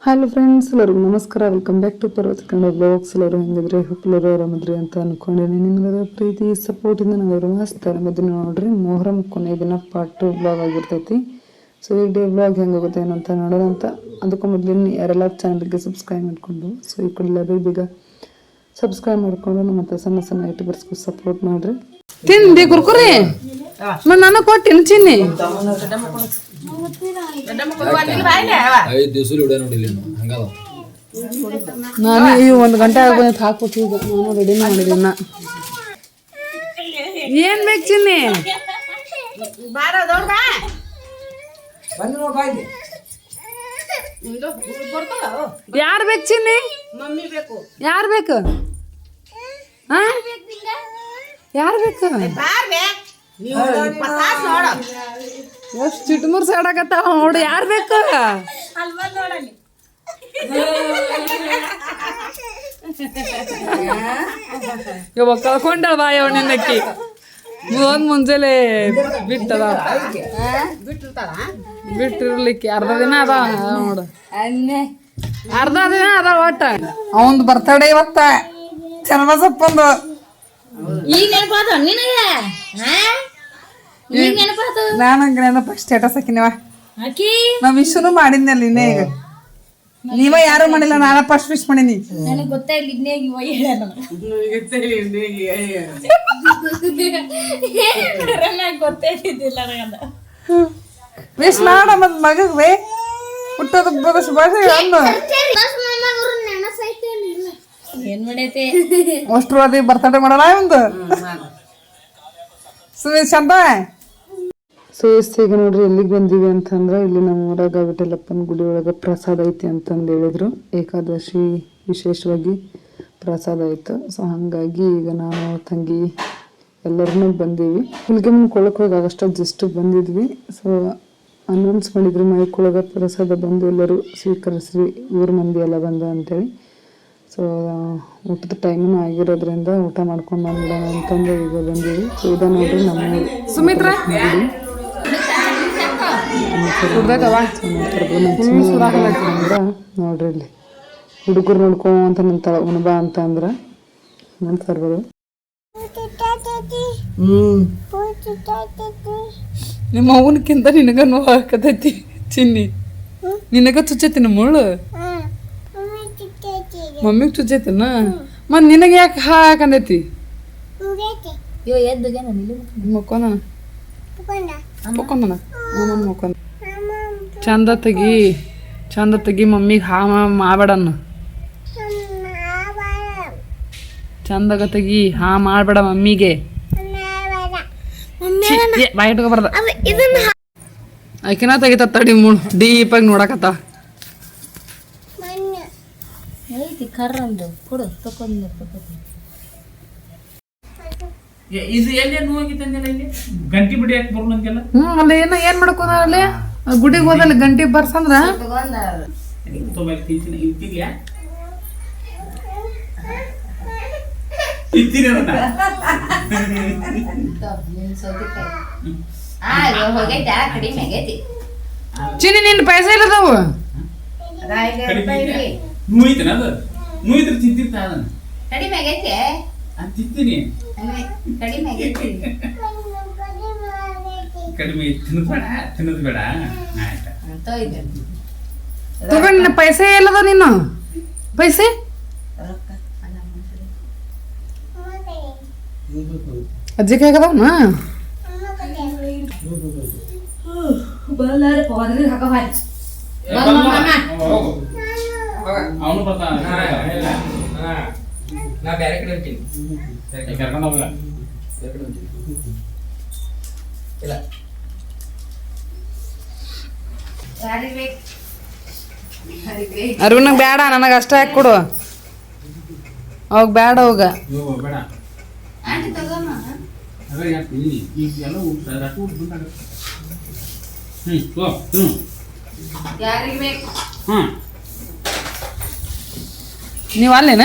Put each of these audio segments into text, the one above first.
Hello friends, ಎಲ್ಲರಿಗೂ ನಮಸ್ಕಾರ. Welcome back to ಪರ್ವತ ಕನ್ನಡ ಬ್ಲಾಗ್ಸ್. ಎಲ್ಲರೂ ಹೆಂಗಿದ್ರೆ ಹುಪ್ಪಲರು ಆರಾಮದ್ರಿ ಅಂತ ಅನ್ಕೊಂಡಿನಿ. ನಿಮ್ಮೆಲ್ಲರ ಪ್ರೀತಿ ಸಪೋರ್ಟಿಂದ ನಾವೆಲ್ಲರೂ ಮಸ್ತ್ ಆರಾಮದಿನ ನೋಡ್ರಿ. ಮೊಹರಂ ಕೊನೆ ದಿನ ಪಾರ್ಟ್ 2 ಬ್ಲಾಗ್ ಆಗಿರ್ತೈತಿ. ಸೊ ಈ ಡೇ ಬ್ಲಾಗ್ ಹೆಂಗಾಗುತ್ತೆ ಏನಂತ ನೋಡೋಣ ಅಂತ. ಅದಕ್ಕೂ ಮೊದಲು ಯಾರೆಲ್ಲ ಚಾನಲ್ಗೆ ಸಬ್ಸ್ಕ್ರೈಬ್ ಮಾಡಿಕೊಂಡು ಸೊ ಈ ಕಡೆ ಬೇಗ ಸಬ್ಸ್ಕ್ರೈಬ್ ಮಾಡಿಕೊಂಡು ನಮ್ಮ ಹತ್ರ ಸಣ್ಣ ಸಣ್ಣ ಯೂಟ್ಯೂಬರ್ಸ್ಗೂ ಸಪೋರ್ಟ್ ಮಾಡಿರಿ. ತಿಂದಿ ಕುರ್ಕುರಿ ನಾನು ಕೊಟ್ಟಿನ ಚಿನ್ನಿ ನಾನು ಈ 1 ಗಂಟೆ ಆಗ್ಬಂದು ಹಾಕ್ಬಿಟ್ಟಿದ್ದೆ. ನಾನು ರೆಡಿ ಮಾಡಿದ್ದೀನಿ. ಏನ್ ಬೇಕು ಚಿನ್ನಿ? ಯಾರು ಬೇಕು ಚಿನ್ನಿ? ಯಾರು ಬೇಕು? ಯಾರು ಬೇಕು? ಎಷ್ಟು ಚಿಟ್ಮುರ್ಸ್ ಆಡಕತ್ತಾವ ನೋಡು. ಯಾರು ಬೇಕು? ಇವಾಗ ಕಳ್ಕೊಂಡಳ ಬಾ ಯಾವ ನಿನ್ನಕ್ಕಿ ಒಂದ್ ಮುಂಜಾನೆ ಬಿಟ್ಟಿರ್ಲಿಕ್ಕೆ ಅರ್ಧ ದಿನ ಅದ ನೋಡು. ಅರ್ಧ ದಿನ ಅದ ಒಟ್ಟ. ಅವಂದು ಬರ್ತಡೇ ಇವತ್ತ ಚನ್ನಬಸಪ್ಪಂದು. ನಾನು ನೆನಪ ಸ್ಟೇಟಸ್ ಹಾಕಿನವ. ನಾವ್ ವಿಶ್ವನು ಮಾಡಿದ್ನಲ್ಲಿ ಇನ್ನೇ. ಈಗ ನೀವ ಯಾರು ಮಾಡಿಲ್ಲ, ನಾನ ಫಸ್ಟ್ ವಿಶ್ ಮಾಡೀನಿ. ವಿಶ್ ಮಾಡ ಮತ್ ಮಗೇ ಹುಟ್ಟದ ಶುಭಾಶಯ ಅನ್ನು. ಅಷ್ಟ್ರು ಅದೇ ಬರ್ತಡೇ ಮಾಡಲ್ಲ ಒಂದು ಚಂದ. ಸೊ ಈಗ ನೋಡ್ರಿ ಎಲ್ಲಿಗೆ ಬಂದೀವಿ ಅಂತಂದ್ರೆ, ಇಲ್ಲಿ ನಮ್ಮ ಊರಾಗ ವಿಠಲಪ್ಪನ ಗುಡಿ ಒಳಗೆ ಪ್ರಸಾದ ಐತಿ ಅಂತಂದು ಹೇಳಿದ್ರು. ಏಕಾದಶಿ ವಿಶೇಷವಾಗಿ ಪ್ರಸಾದ ಐತೆ. ಸೊ ಹಾಗಾಗಿ ಈಗ ನಾನು ತಂಗಿ ಎಲ್ಲರೂ ಬಂದೀವಿ. ಹುಲ್ಗೆಮ್ಮನ ಕೊಳಕ್ಕೆ ಹೋಗಿ ಆಗಷ್ಟ ಜಸ್ಟ್ ಬಂದಿದ್ವಿ. ಸೊ ಅನೌನ್ಸ್ ಮಾಡಿದ್ರು ಮೈಕೊಳಗೆ ಪ್ರಸಾದ ಬಂದು ಎಲ್ಲರೂ ಸ್ವೀಕರಿಸ್ರಿ, ಊರ ಮಂದಿ ಎಲ್ಲ ಬಂದು ಅಂತೇಳಿ. ಸೊ ಊಟದ ಟೈಮೂ ಆಗಿರೋದ್ರಿಂದ ಊಟ ಮಾಡ್ಕೊಂಡು ಬಂದ್ಬಿಡೋಣ ಅಂತಂದು ಈಗ ಬಂದೀವಿ. ಸೊ ಇದ ನೋಡ್ರಿ ನಮ್ಮ ಸುಮಿತ್ರ ನೋಡ್ರಿ ಇಲ್ಲಿ ಹುಡುಗರು ನೋಡ್ಕೊಂತ ನಿಂತಾಳ. ಉಣಬಾ ಅಂತ ಅಂದ್ರ ಬರ್ಬೋದು. ನಿಮ್ಮ ಅವನಕ್ಕಿಂತ ನಿನಗ ನೋವು ಹಾಕತೈತಿ ಚಿನ್ನಿ. ನಿನಗ ಚುಚ್ಚೈತಿನ ಮುಳ್ಳು? ಮಮ್ಮಿಗೆ ಚುಚ್ಚೈತಿನ ಮತ್ ನಿನಗೆ ಯಾಕೆ ಹಾಕಂದೈತಿ? ಮುಕ್ಕೋನ ಮುಕ್ಕೊಂದ ಚಂದ ತೆಗಿ ಮಮ್ಮಿಗೆ ಹಾ ಮಾಡಬೇಡನ್ನ. ಚಂದಾಗ ತೆಗಿ, ಹಾ ಮಾಡಬೇಡ ಮಮ್ಮಿಗೆ. ಬಾಯಿ ಇಟ್ಕೊಬಾರ್ದ. ಆಕಿನ ತೆಗಿತ ತಡಿ ಮುಳ್ ಡೀಪಾಗಿ ನೋಡಕತ್ತ. ಅಲ್ಲಿ ಏನ್ ಮಾಡ್ಕೋದ ಅಲ್ಲಿ ಗುಡಿಗೆ ಹೋದಲ್ಲಿ ಗಂಟಿ ಬರ್ಸಂದ್ರ ಚಿನ್ನಿ ನಿನ್ ಪೈಸೆ ಇಲ್ಲದವು. ತಗೊಂಡ್ ಪೈಸೆ ಎಲ್ಲದ ನೀನು? ಪೈಸೆ ಅಜ್ಜಿ ಕಾಗದವನ ಅವನು ಬರ್ತಾನ. ನಾ ಬೇರೆ ಕಡೆ ಹೋಗ್ತೀನಿ. ಕರ್ಕೊಂಡು ಹೋಗಲ್ಲ. ಇಲ್ಲ ಅರುಣಗ್ ಬೇಡ, ನನಗೆ ಅಷ್ಟ ಹಾಕಿ ಕೊಡು. ಅವಾಗ ಬೇಡ ಹೋಗ. ಬೇಡ ನೀವು ಅಲ್ಲೇನ?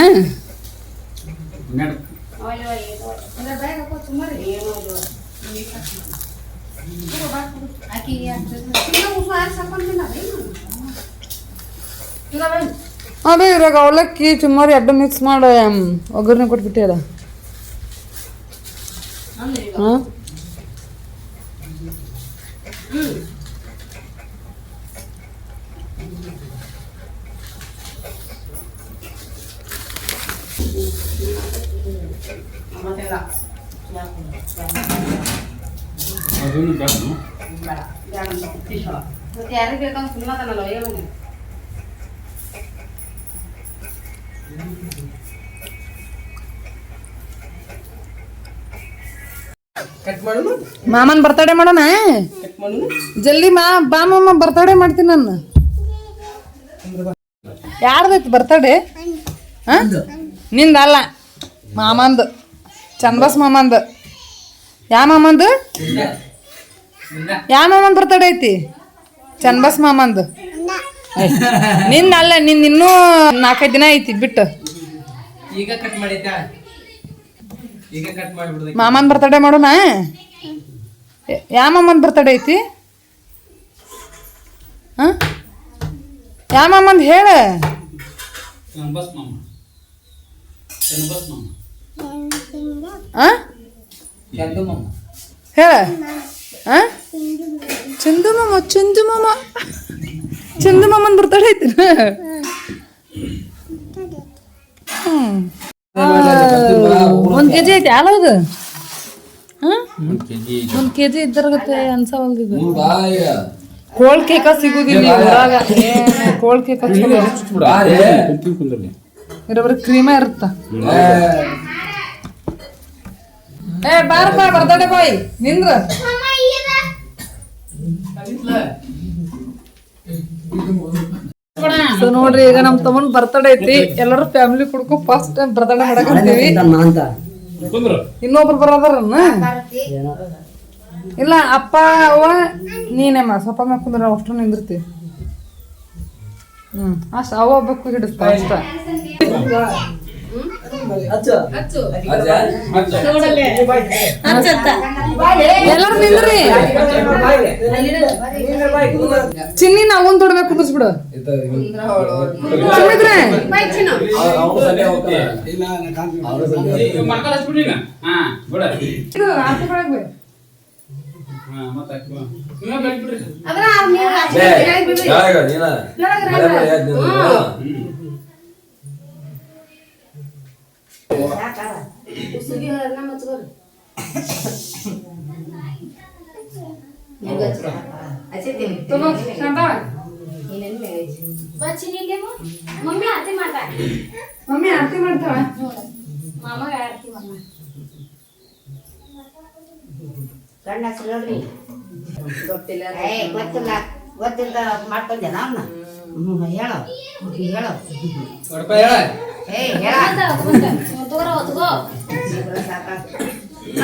ಅದೇ ಇದ್ರಾಗ ಅವಲಕ್ಕಿ ಚುಮ್ಮಾರಿ ಅಡ್ಡ ಮಿಕ್ಸ್ ಮಾಡಿ ಒಗ್ಗರಣೆ ಕೊಟ್ಬಿಟ್ಟೆ ಅದ ಹಾಂ ಅದನ್ನು ಬೇಡ ಯಾರಿಗೆ ಬೇಕಂದ್ರೆ ಸುಮ್ಮನೆ ಒಯ್ಯವನೆ ಕಟ್ ಮಾಡೋಣ ಮಾಮನ್ ಬರ್ತಡೇ ಮಾಡೋಣ ಕಟ್ ಮಾಡೋಣ ಜಲ್ದಿ ಬಾ ಮಾಮ ಬರ್ತಡೇ ಮಾಡ್ತೀನಿ ನಾನು ಯಾರ್ದೈತಿ ಬರ್ತಡೇ ಹಾಂ ನಿಂದ ಅಲ್ಲ ಮಾಮಂದು ಚಂದಸ್ ಮಾಮಂದು ಯಾ ಮಾಮಂದು ಯಾ ಮಾಮನ್ ಬರ್ತಡೇ ಐತಿ ಚಂದಸ್ ಮಾಮಂದು ನಿಂದ ಅಲ್ಲ ನಿಂದ ಇನ್ನೂ 4-5 ದಿನ ಐತಿ ಬಿಟ್ಟು ಈಗ ಕಟ್ ಮಾಡಿದ್ದ ಈಗ ಕಟ್ ಮಾಡಿಬಿಡ್ದೆ ಮಾಮನ್ ಬರ್ತಡೇ ಮಾಡೋಣ ಯಾ ಮಾಮನ್ ಬರ್ತಡೇ ಐತಿ ಹಾಂ ಯಾ ಮಾಮಂದು ಹೇಳ ಬಸ್ ಮಾಮ ಬಸ್ ಮಾಮ ಹಾಂ ಚಂದು ಮಾಮ ಹೇಳ ಹಾಂ ಚಂದು ಮಾಮ ಚಂದು ಮಾಮ ಚಂದು ಮಾಮನ್ ಬರ್ತಡೇ ಐತಿ ಒಂದು ಕೆಜಿ ಐತಿ ಯಾವ್ದು ಹಾಂ 1 kg ಇದ್ದರಾಗತ್ತೆ ಅನ್ಸವಲ್ದಿದ್ದು ಕೋಲ್ಡ್ ಕೇಕ ಸಿಗುದಿಲ್ಲ ಈ ಊರಾಗ ಕೋಲ್ಡ್ ಕೇಕ ಚಲೋ ಇರೋಬ್ರಿ ಕ್ರೀಮ ಇರುತ್ತ ಏ ಬಾರಪ್ಪ ಬರ್ತಡೇ ಬಾಯ್ ನಿಂದ್ರ ಸೊ ನೋಡ್ರಿ ಈಗ ನಮ್ ತಮ್ಮನ್ ಬರ್ತಡೇ ಐತಿ ಎಲ್ಲರೂ ಫ್ಯಾಮಿಲಿ ಕುಡ್ಕೊ ಫಸ್ಟ್ ಟೈಮ್ ಬರ್ತಡೇ ಮಾಡಕತ್ತೀವಿ ಇನ್ನೊಬ್ರು ಬರೋದಾರನ್ನ ಇಲ್ಲ ಅಪ್ಪ ಅವ್ವ ನೀನೇಮ್ಮ ಸ್ವಲ್ಪ ಮ್ಯಾಗ ಕುಂದ್ರ ಅಷ್ಟು ನಿಂದಿರ್ತೀವಿ ಅಷ್ಟು ಅವ ಬೇಕು ಹಿಡಿಸ್ತಾ ಅಷ್ಟ ಎಲ್ಲಾರು ನಿಂದ್ರಿ ಚಿನ್ನಿ ನಾವೊಂದ್ ತೊಡ್ಬೇಕು ಕುಂದ್ರಿಸ್ಬಿಡು ಸುಮಿತ್ರೆ ಮಕ್ಕಳು ಹಚ್ಬಿಡ್ರಿ ಈಗ ಹಾಂ ಬಿಡ ಇದು ಆಚೆ ಕಡೆಗೆ ಹಾಂ ಮತ್ತೆ ನೀವೇ ಬೆಳ್ಬಿಡ್ರಿ मम्मी आरती ಮಾಡ್ತಾ ಮಮ್ಮಿ ಆರತಿ ಮಾಡ್ತಾಳ ಮಾಮ ಆರತಿ ಮಾಡ್ತಾಳ ಗಂಡ ನೋಡ್ರಿ ಗೊತ್ತಿಲ್ಲ ಗೊತ್ತಿಲ್ಲ ಗೊತ್ತಿಲ್ಲ ಮಾಡ್ಕೊಂಡೆ ನಾನು ಹೇಳೋ ಹೇಳೋ ಏ ಹೇಳ ತಗೋರ ತಗೋ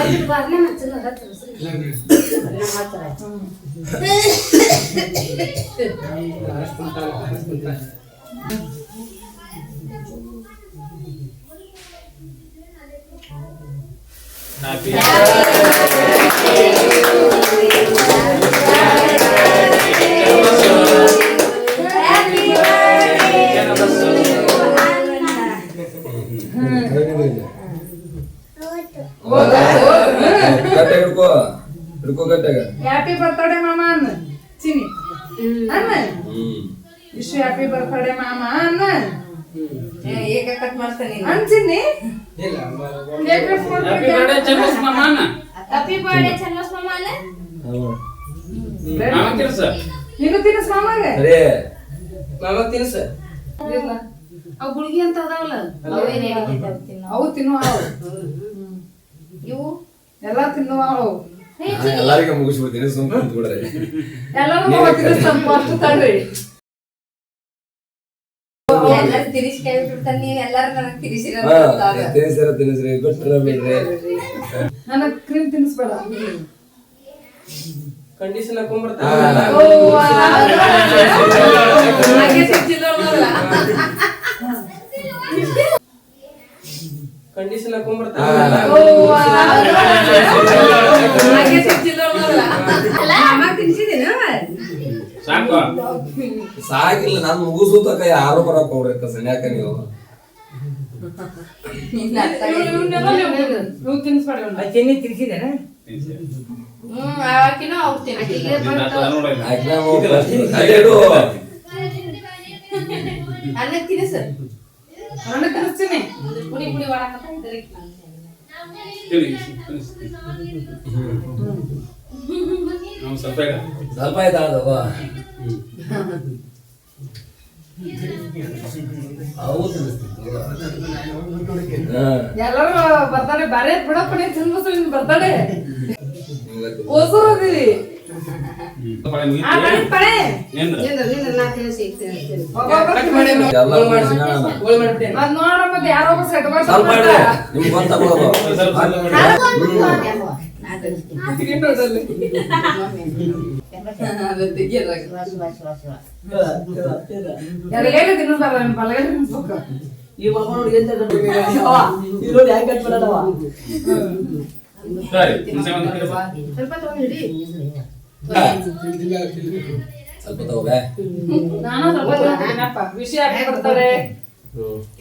ಅದು ಬಾರ್ನೆ ಮಚ್ಚಲ ಹ್ಯಾಪಿ ಬರ್ತಡೇ ಮಾಮ ಅನ್ನ ಚಿನಿ ಅನ್ನ ವಿಶ್ ಹ್ಯಾಪಿ ಬರ್ತಡೇ ಮಾಮ ಅನ್ನ ಈಗ ಕಟ್ ಮಾಡ್ತಾನೆ ಅನ್ಸಿನಿ ಹ್ಯಾಪಿ ಬರ್ಡೇ ಚಂದಸ್ ಮಾಮ ಅಣ್ಣ ಹ್ಯಾಪಿ ಬರ್ಡೇ ಚನ್ನಸ್ ಮಾಮ ಅಲ್ಲ ಮಾಮ ಕೆಲಸ ನೀನು ತಿನ್ನಿಸ್ ಮಾಮಗೆ ಮಾಮ ತಿನ್ಸ ಇಲ್ಲ ಅವು ಗುಳಿಗೆ ಅಂತ ಅದಾವಲ್ಲ ಅವೇನೇ ಅವು ತಿನ್ನುವ ಇವು ಎಲ್ಲ ತಿನ್ನುವ ಅವು ಎಲ್ಲರಿಗೂ ಮುಗಿಸ್ಬಿಡ್ತೀನಿ ಸುಮ್ಮನೆ ಕುಂತ್ಬಿಡ್ರಿ ಎಲ್ಲರೂ ತಿನ್ನಿಸ್ತಾನ ಅಷ್ಟು ತಡ್ರಿ ಎಲ್ಲರೂ ತಿನಿಸಿ ಕೈ ಬಿಡ್ತಾನೆ ನೀವು ಎಲ್ಲರೂ ನನಗೆ ತಿನ್ನಿಸ್ರಿ ಬಿಟ್ರೆ ಬಿಡ್ರಿ ನನಗೆ ಕ್ರೀಮ್ ತಿನ್ನಿಸ್ಬೇಡ ಕಂಡೀಷನ್ ಹಾಕೊಂಡ್ಬರ್ತಾನೆ ಕಂಡೀಷನ್ ಹಾಕೊಂಡ್ಬರ್ತಾನೆ ಸಾಕು ಸಾಕಿಲ್ಲ ನಾನು ಮುಗಿಸೋದಕ್ಕ ಯಾರು ಬರಕ್ ಹೋಗ್ರಿ ಸನ್ಯಾಕ ನೀವು ಚೆನ್ನಿ ತಿರ್ಸಿದೇನ ಆಕಿನೂ ಹೋಗ್ತೀನಿ ಅನ್ನ ತಿನ್ನಿಸು ಅಣ್ಣ ತಿನ್ನಿಸ್ತೀನಿ. ಪುಡಿ ಪುಡಿ ಮಾಡಕತ್ತಾರೆ ನಾವು ಸ್ವಲ್ಪ ಸ್ವಲ್ಪ ಆಯ್ತಾಳದವ ಅವು ತಿನ್ನಿಸ್ತಿತ್ತು ಎಲ್ಲರೂ ಬರ್ತಾರೆ ಬಾರೆ ಬಿಡಪ್ಪಣೆ ತಿನ್ಬಸು ನಿನ್ ಬರ್ತಾಳೆ ಓಸೋದಿರಿ ನಾ ತಿನ್ನಿಸಿ ಕಟ್ ಮಾಡಿ ಎಲ್ಲ ಮಾಡಿಸಿ ಗೋಲ್ ಮಾಡ್ಬಿಟ್ಟೆ ಅದ್ ನೋಡ ಮತ್ತೆ ಯಾರೋ ಒಬ್ಬ ಸೆಟ್ ಸ್ವಲ್ಪ ಇಡ್ರಿ ನಿಮ್ಗೆ ಗೊತ್ತಾಗೋದು ಎಡಗೈಲಿ ತಿನ್ನಿಸ್ತಾರ ನಿಮ್ ಬಲಗೈಲಿ ತಿನ್ನಿಸ್ಬೇಕು. ಈ ಮಗ ನೋಡಿ ಎಂತ ಈ ನೋಡಿ ಹ್ಯಾಂಗ್ ಕಟ್ ಮಾಡದವ ಸರಿ ಹುಣಸೆ ಒಂದು ಕಿಲೋ ಸ್ವಲ್ಪ ತಗೊಂಡಿರಿ ಸ್ವಲ್ಪ ತಗೋಬೇ ನಾನು ಸ್ವಲ್ಪ ತಿಂತೀನಪ್ಪ. ವಿಷಯ ಯಾಕೆ ಬರ್ತಾರೆ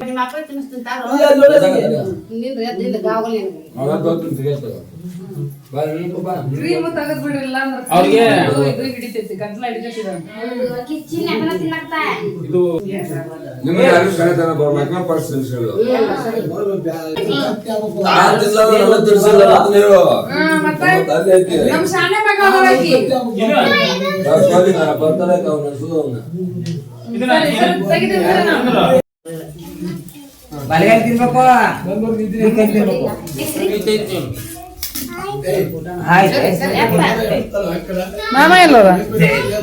ನಿಮ್ಮ ಅಪ್ಪ ತಿನ್ನಿಸ್ತಿಂತಾರ ಅವ್ರಿಗೆ ನಿನ್ರಿ ಅದಿಂದ ಗಾವಲಿ ಕ್ರೀಮ್ ತೆಗೆದ್ ಬಿಡಿಲ್ಲ ಅಂದ್ರೆ ಅವ್ರಿಗೆ ಇದು ಹಿಡಿತೈತಿ ಗಂಟ್ಲ ಹಿಡಿತೈತಿ ಕಿಚ್ಚಿನ ಹೆಣ ತಿನ್ನಕ್ತಾ ಇದು ನಿಮ್ಗೆ ಯಾರು ಕರೆತಾನ ಬರ್ಬೇಕು ಪರ್ಸ್ ತಿನ್ಸಿಲ್ಲ ನೀವು ಮತ್ತೆ ಅಲ್ಲಿ ಐತಿ ನಮ್ ಶಾನೆ ಮಗ ಅವಳಾಕಿ ಬರ್ತಾರೆ ಅವನ ಸುಧವನ್ನ ತೆಗಿತೀನಿ ನಾನು ಬಲಗೈ ತಿನ್ಬೇಕು ಮಾಮ ಎಲ್ಲದ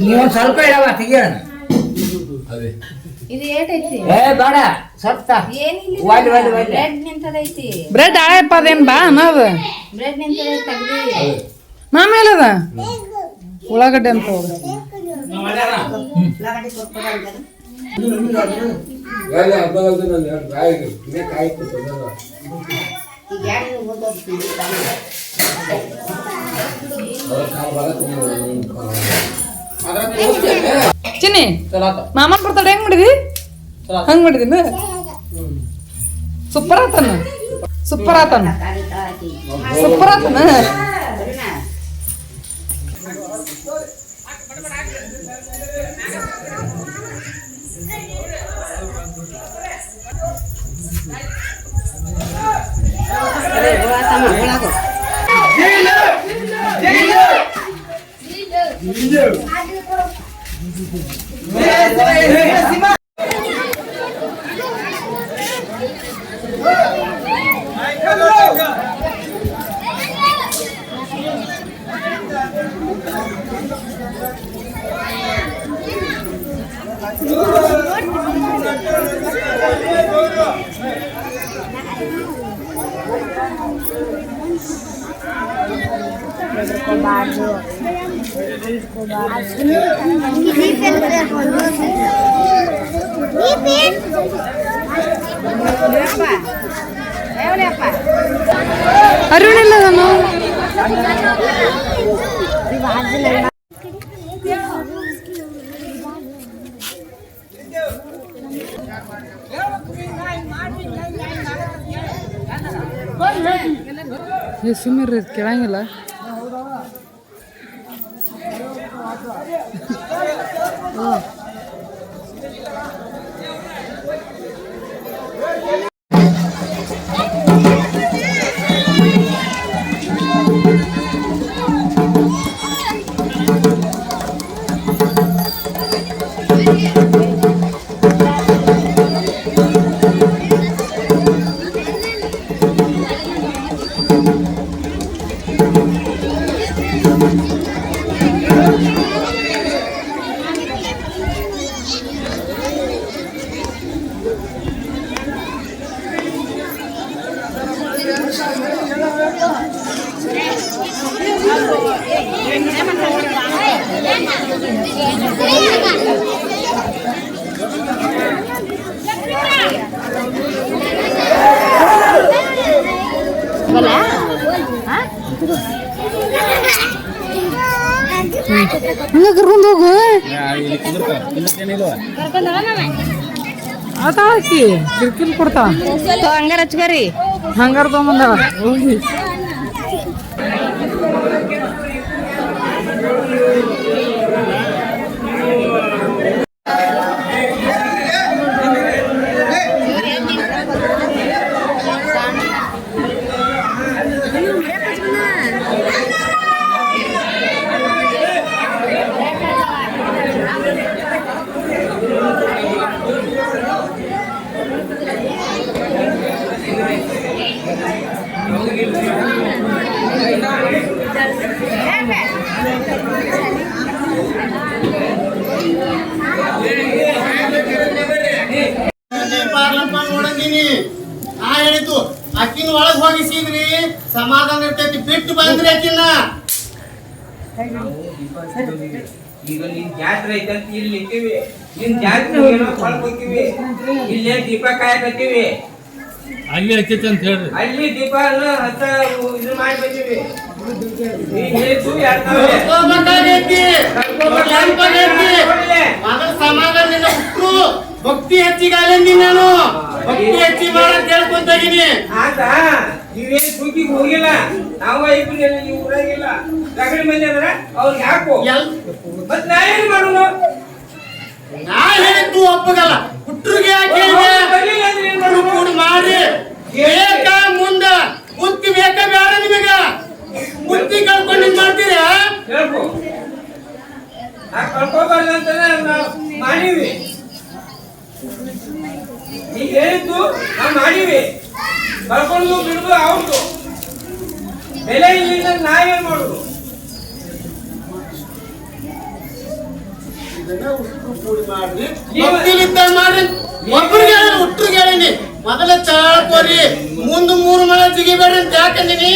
ನೀವು ಸ್ವಲ್ಪ ಇಡವ ತೆಗಿಯೋಣ ಅದೇ ಇದು ಏಟೈತಿ ಏ ಬೇಡ ಸ್ವಲ್ಪ ಏನಿಲ್ಲ ಬ್ರೆಡ್ ನಿಂತದೈತಿ ಬ್ರೆಡ್ ಆಯಪ್ಪ ಅದೇನ್ ಬಾ ಅನ್ನೋದು ಬ್ರೆಡ್ ನಿಂತದೈತಿ ತೆಗ್ದಿ ಮಾಮ ಎಲ್ಲದ ಉಳ್ಳಾಗಡ್ಡೆ ಅಂತ ಹೋಗ ಉಳ್ಳಾಗಡ್ಡಿ ಕೊಡ್ಕೊಡ ಗಾಳಿ ಹಬ್ಬ ನಾನು ಕಾಯಿ ಕಾಯಿ ಕೊಡ್ತಾರೆ ಈಗ ಯಾರು ಓದೋದು ಚಿನ್ನಿ ಮಾಮನ್ ಬರ್ತಾಳೆ ಹೆಂಗ್ ಮಾಡಿದಿ ಹಂಗ್ ಮಾಡಿದಿನ ಸೂಪರ್ ಆತನ ಸೂಪರ್ ಆತನ ಸೂಪರ್ ಆತನ ಅರುಣಿಲ್ಲ ನಾನು ಸುಮ್ಮನೆ ಕೇಳಂಗಿಲ್ಲ ಹಂಗ ಕರ್ಕೊಂಡು ಹೋಗು ಆತಾಕಿ ಕಿರ್ಕಿಲ್ ಕೊಡ್ತಾ ಹಂಗಾರ ಹಚ್ಕರಿ ಹಂಗಾರ ತಗೊಂಬಂದಾವ ಹೋಗಿ ನೋಡಂಗಿನಿ ನಾ ಹೇಳಿದ್ದು ಅಕ್ಕಿನ ಒಳಗ್ ಹೋಗಿಸಿದ್ರಿ ಸಮಾಧಾನ ಇರ್ತೈತಿ ಬಿಟ್ಟು ಬಂದ್ರಿ ಅಕ್ಕಿನ ಈಗ ನಿನ್ ಜಾತ್ರೆ ಐತಂತ ಇಲ್ಲಿ ಇಟ್ಟಿವಿ ನಿನ್ ಜಾತ್ರೆ ಏನೋ ಹೊಳಕ್ ಹೋಗ್ತೀವಿ ಇಲ್ಲೇ ದೀಪ ಕಾಯಕತ್ತೀವಿ ಅಲ್ಲಿ ಹಚ್ಚೈತೆ ಅಂತ ಹೇಳ್ರಿ ಅಲ್ಲಿ ದೀಪ ಹತ್ತ ಇದು ಮಾಡಿ ಬಂದೀವಿ ಈಗ ಹೇಳ್ತು ಯಾರ್ತವೆ ಕರ್ಕೋಬೇಕಾಗೈತಿ ಮೊದಲ ಸಮಾಧಾನ ಹುಟ್ಟು ಭಕ್ತಿ ಹೆಚ್ಚಿಗಾಲಂದಿ ನಾನು ಭಕ್ತಿ ಹೆಚ್ಚಿ ಮಾಡಕ್ ಕೇಳ್ಕೊಂತಾಗಿನಿ ಆತ ನೀವೇನ್ ಸುಗ್ಗಿಗೆ ಹೋಗಿಲ್ಲ ನಾವು ಇಬ್ರು ಈ ಊರಾಗಿಲ್ಲ ರಗಡಿ ಮಂದಿ ಅಂದ್ರ ಅವ್ರಿಗೆ ಹಾಕು ಮತ್ ನಾ ಏನ್ ಮಾಡೋಣ ನಾ ಹೇಳಿದ್ದು ಒಪ್ಪಗಲ್ಲ ಹುಟ್ರಿಗೆ ಯಾಕೆ ಕೂಡಿ ಮಾಡಿ ಬೇಕ ಮುಂದ ಬುದ್ಧಿ ಬೇಕ ಬೇಡ ನಿಮಗ ಬುದ್ಧಿ ಕಳ್ಕೊಂಡು ಮಾಡ್ತೀರ ಹೇಳ್ಕೊ ನಾ ಕಳ್ಕೊಬಾರ್ದು ಅಂತ ನಾವು ಮಾಡೀವಿ ಈಗ ಹೇಳಿದ್ದು ನಾವು ಮಾಡೀವಿ ಕಳ್ಕೊಂಡು ಬಿಡುದು ಅವ್ರದ್ದು ಬೆಲೆ ಇಲ್ಲ ನಾವೇನ್ ಮಾಡುದು ಕೂಡಿ ಮಾಡ್ರಿ ಭಕ್ತಿಲಿದ್ದ ಮಾಡ್ರಿ ಒಬ್ಬರಿಗೆ ಹುಟ್ರಿಗೆ ಹೇಳಿನಿ ಮೊದಲ ತಾಳ್ಕೋರಿ ಮುಂದ್ 3 ಮಳೆ ಜಿಗಿಬೇಡ್ರಿ ಅಂತ ಯಾಕಂದಿನಿ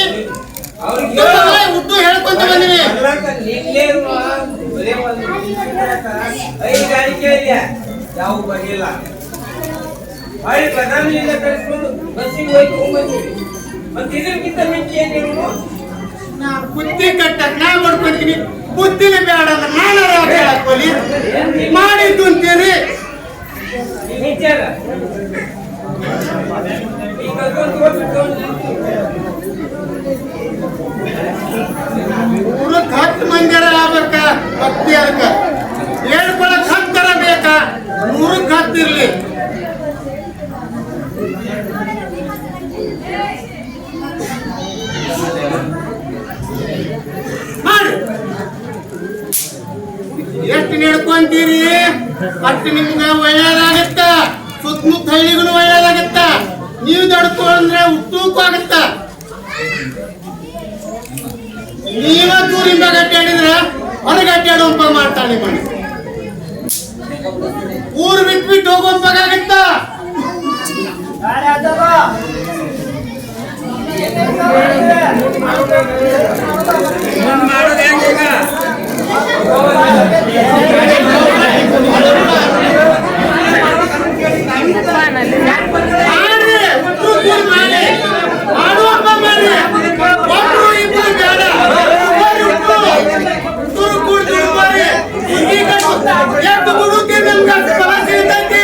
ಅವ್ರಿಗೆ ಹುಟ್ಟು ಹೇಳ್ಕೊಂತ ಬಂದಿನಿ ಹೈಗಾರಿಕೆ ಇದೆಯಾ ಯಾವ ಬಗೆಯಿಲ್ಲ ಹೊಳ್ಳಿ ಪ್ರಧಾನಿಯಿಂದ ಕಳಿಸ್ಕೊಂಡು ಬಸ್ಸಿಗೆ ಹೋಗಿ ತಗೊಂಡ್ಬಂದಿವಿ ಮತ್ತೆ ಇದಕ್ಕಿಂತ ಮಿಂಚಿ ಏನಿರು ನಾನು ಬುದ್ಧಿ ಕಟ್ಟಕ್ ನಾ ಮಾಡ್ಕೊಂತೀನಿ ಬುದ್ಧಿನೇ ಬೇಡ ಅಂದ್ರೆ ನಾನು ಹಾಕೊಳ್ಳಿ ಮಾಡಿದ್ದು ಅಂತೀರಿ ಮಿಂಚಿ ಅಲ್ಲ ಈಗ ಊರಕ್ 10 ಮಂದಿರ ಆಗ್ಬೇಕ ಭಕ್ತಿ ಅದಕ್ಕ ಹೇಳ್ಕೊಳಕ್ 10 ತರ ಬೇಕ 100ಕ್ಕೆ 10 ಇರ್ಲಿ ಮಾಡಿ ಎಷ್ಟು ನಡ್ಕೊಂತೀರಿ ಅಷ್ಟು ನಿಮ್ಗೆ ಒಳ್ಳೇದಾಗತ್ತ ಸುತ್ತಮುತ್ತ ಹಳ್ಳಿಗೂ ಒಳ್ಳೇದಾಗತ್ತ ನೀವು ನಡ್ಕೊಂಡ್ರೆ ಹುಟ್ಟೂಕು ಆಗತ್ತ ನೀವ ದೂರಿಂದ ಗಟ್ಟಾಡಿದ್ರೆ ಹೊರಗೆ ಅಡ್ಡಾಡುವಂಪ ಮಾಡ್ತಾಳೆ ಮಾಡಿ ಊರು ಬಿಟ್ಬಿಟ್ಟು ಹೋಗುವಂಪಾಗತ್ತ ಮಾಡೋದು ಹೆಂಗ ಮಾಡುವಂಪ ಮಾಡಿ ಒಬ್ರು ಇಬ್ರು ಬೇಡ ತುರು ಕೂಡಿ ಮಾಡಿ ಎಷ್ಟು ಗುಡುತ್ತಿ ನಮ್ಗೆ ಸಮಸ್ಯೆ ಇರ್ತೈತಿ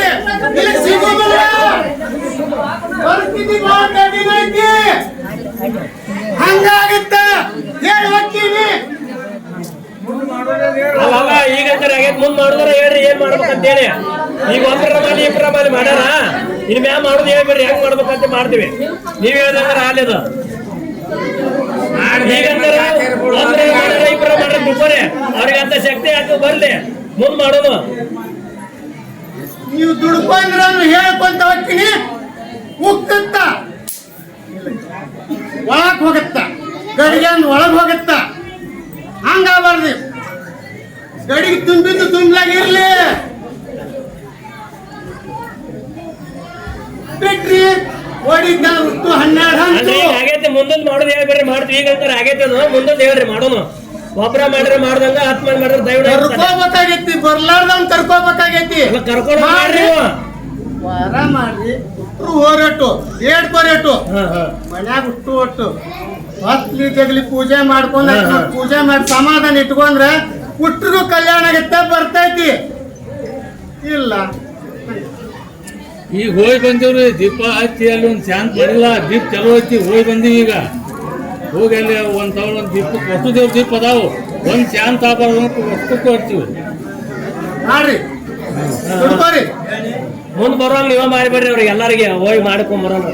ಇಲ್ಲಿ ಸಿಗೋದಿಲ್ಲ ಪರಿಸ್ಥಿತಿ ಬಹಳ ಕಠಿಣ ಐತಿ ಹಂಗಾಗತ್ತ ಹೇಳ್ಬೇಕೀನಿ ಅಲ್ಲ ಈಗ ಮುಂದ್ ಮಾಡಿದ್ರ ಹೇಳ್ರಿ ಏನ್ ಮಾಡ್ಬೇಕಂತ ಹೇಳಿ ಈಗ ಒಬ್ಬರ ಮಾಡಿ ಇಬ್ಬರ ಮಾಡಿ ಮಾಡ್ಯಾರ ಇನ್ ಮ್ಯಾ ಮಾಡುದು ಹೇಳ್ಬೇಡ್ರಿ ಹೆಂಗ್ ಮಾಡ್ಬೇಕಂತ ಮಾಡ್ತೀವಿ ನೀವ್ ಹೇಳ್ದಂದ್ರ ಆಲಿದ ಈಗಂದ್ರ ಒಬ್ಬರ ಮಾಡ್ಯಾರ ಇಬ್ಬರ ಮಾಡ್ರ ದುಬ್ಬರೆ ಅವ್ರಿಗೆ ಅಂತ ಶಕ್ತಿ ಹಾಕಿ ಬರ್ಲಿ ಮುಂದ್ ಮಾಡೋದು ನೀವು ದುಡ್ಕೊಂಡ್ರ ಹೇಳ್ಕೊಂತ ಹೋಗ್ತೀನಿ ಉಕ್ಕತ್ತ ಒಳಗ್ ಹೋಗತ್ತ ಗಡಿಗೆ ಒಳಗ್ ಹೋಗತ್ತ ಹಂಗಾಬಾರ್ದು ಗಡಿಗೆ ತುಂಬಿದ್ದು ತುಂಬಲಾಗಿರ್ಲಿ ಬಿಟ್ರಿ ಓಡಿದ್ದ ಹುಟ್ಟು 12 ಹಂತು ಆಗೈತೆ ಮುಂದೊಂದು ಮಾಡೋದು ಹೇಳ್ಬೇಡ್ರಿ ಮಾಡ್ತೀವಿ ಈಗಂತರ ಆಗೈತೆ ಅದು ಮುಂದೊಂದು ಹೇಳ್ರಿ ಮಾಡೋನು ಒಬ್ಬರ ಮಾಡ್ರೆ ಮಾಡ್ದಂಗ 10 ಮಂದಿ ಮಾಡ್ರೆ ದಯವಿಟ್ಟು ಕರ್ಕೋಬೇಕಾಗೈತಿ ಬರ್ಲಾರ್ದಂಗ್ ಕರ್ಕೋಬೇಕಾಗೈತಿ ಕರ್ಕೊಂಡು ಮಾಡ್ರಿ ವಾರ ಮಾಡ್ರಿ ಹೋರಟ್ಟು ಏಡ್ಕೊರೇಟು ಮನ್ಯಾಗ ಹುಟ್ಟು ಒಟ್ಟು ಹತ್ಲಿ ಜಗಲಿ ಪೂಜೆ ಮಾಡ್ಕೊಂಡ್ ಪೂಜೆ ಮಾಡಿ ಸಮಾಧಾನ ಇಟ್ಕೊಂಡ್ರೆ ಹುಟ್ರಿಗೂ ಕಲ್ಯಾಣ ಆಗತ್ತ ಬರ್ತೈತಿ ಇಲ್ಲ ಈಗ ಹೋಗಿ ಬಂದಿವ್ರಿ ದೀಪ ಹಚ್ಚಿ ಅಲ್ಲಿ ಒಂದು ಶಾಂತ ಮಾಡಿಲ್ಲ ದೀಪ ಚಲೋ ಐತಿ ಹೋಗಿ ಬಂದೀವಿ ಈಗ ಹೋಗಿ ಅಲ್ಲಿ ಒಂದು ತಗೊಂಡು ಒಂದು ದೀಪ ವಸ್ತು ದೇವ್ರ ದೀಪ ಅದಾವು ಒಂದು ಶಾಂತ ಆಗಬಾರ್ದು ವಸ್ತು ಕೊಡ್ತೀವಿ ಮಾಡ್ರಿ ದುಡ್ಕೋರಿ ಮುಂದ್ ಬರೋಂಗ್ ನೀವ ಮಾಡಿಬಿಡ್ರಿ ಅವ್ರಿಗೆ ಎಲ್ಲರಿಗೆ ಹೋಗಿ ಮಾಡ್ಕೊಂಡ್ ಬರೋಣ